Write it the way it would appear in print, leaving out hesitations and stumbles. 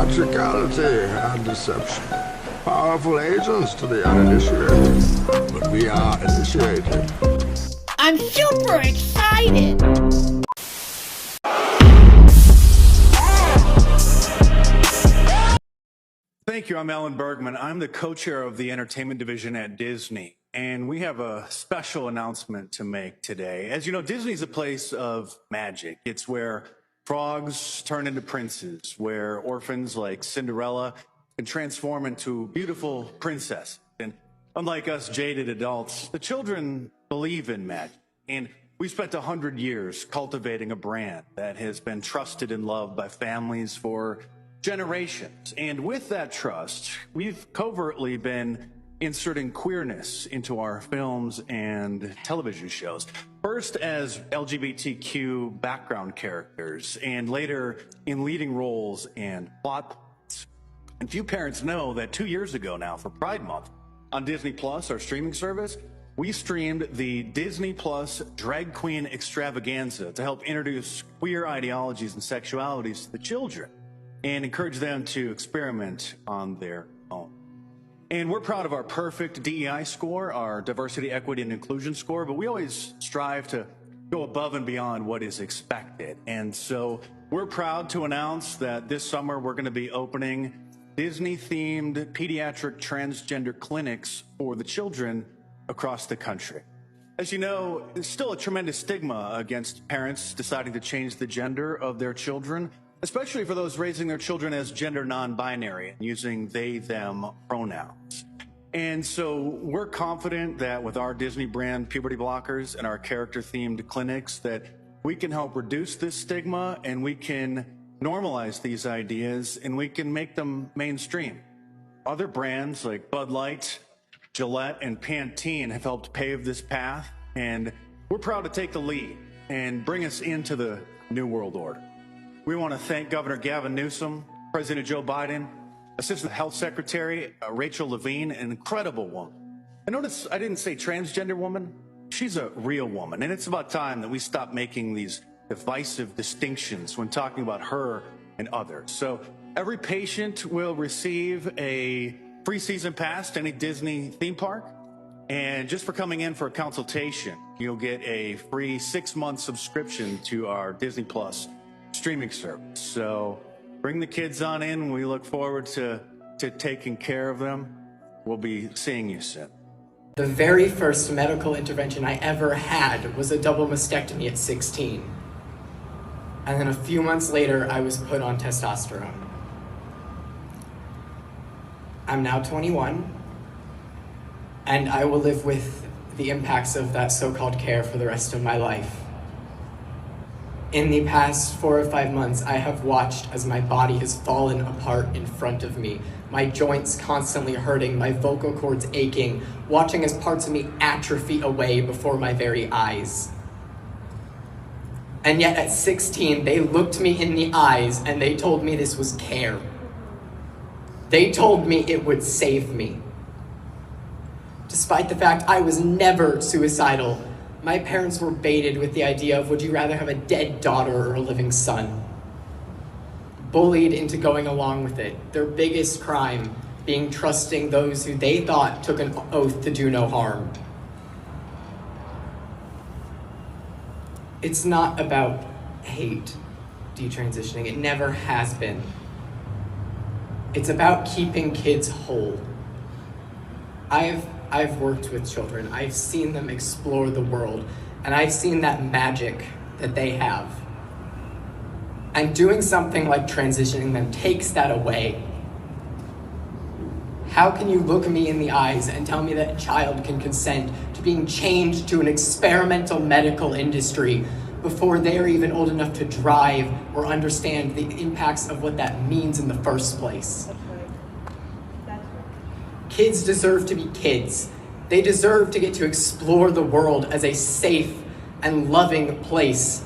theatricality and deception. Powerful agents to the uninitiated, but we are initiated. I'm super excited! Thank you. I'm Alan Bergman. I'm the co-chair of the entertainment division at Disney, and we have a special announcement to make today. As you know, Disney's a place of magic. It's where frogs turn into princes, where orphans like Cinderella can transform into beautiful princesses. And unlike us jaded adults, the children believe in magic. And we spent 100 years cultivating a brand that has been trusted and loved by families for generations. And with that trust, we've covertly been inserting queerness into our films and television shows. First as LGBTQ background characters, and later in leading roles and plot points. And few parents know that 2 years ago now, for Pride Month, on Disney Plus, our streaming service, we streamed the Disney Plus Drag Queen Extravaganza to help introduce queer ideologies and sexualities to the children and encourage them to experiment on their own. And we're proud of our perfect DEI score, our diversity, equity, and inclusion score, but we always strive to go above and beyond what is expected. And so we're proud to announce that this summer we're going to be opening Disney-themed pediatric transgender clinics for the children across the country. As you know, there's still a tremendous stigma against parents deciding to change the gender of their children, especially for those raising their children as gender non-binary and using they, them pronouns. And so we're confident that with our Disney brand puberty blockers and our character-themed clinics that we can help reduce this stigma and we can normalize these ideas and we can make them mainstream. Other brands like Bud Light, Gillette, and Pantene have helped pave this path, and we're proud to take the lead and bring us into the New World Order. We want to thank Governor Gavin Newsom, President Joe Biden, Assistant Health Secretary Rachel Levine, an incredible woman. I notice I didn't say transgender woman. She's a real woman, and it's about time that we stop making these divisive distinctions when talking about her and others. So every patient will receive a free season pass to any Disney theme park, and just for coming in for a consultation, you'll get a free 6-month subscription to our Disney Plus streaming service. So bring the kids on in. We look forward to taking care of them. We'll be seeing you soon. The very first medical intervention I ever had was a double mastectomy at 16. And then a few months later, I was put on testosterone. I'm now 21, and I will live with the impacts of that so-called care for the rest of my life. In the past 4 or 5 months, I have watched as my body has fallen apart in front of me, my joints constantly hurting, my vocal cords aching, watching as parts of me atrophy away before my very eyes. And yet at 16, they looked me in the eyes and they told me this was care. They told me it would save me. Despite the fact I was never suicidal, my parents were baited with the idea of, would you rather have a dead daughter or a living son? Bullied into going along with it, their biggest crime being trusting those who they thought took an oath to do no harm. It's not about hate, detransitioning. It never has been. It's about keeping kids whole. I've worked with children. I've seen them explore the world, and I've seen that magic that they have. And doing something like transitioning them takes that away. How can you look me in the eyes and tell me that a child can consent to being chained to an experimental medical industry before they're even old enough to drive or understand the impacts of what that means in the first place? That's right. Kids deserve to be kids. They deserve to get to explore the world as a safe and loving place.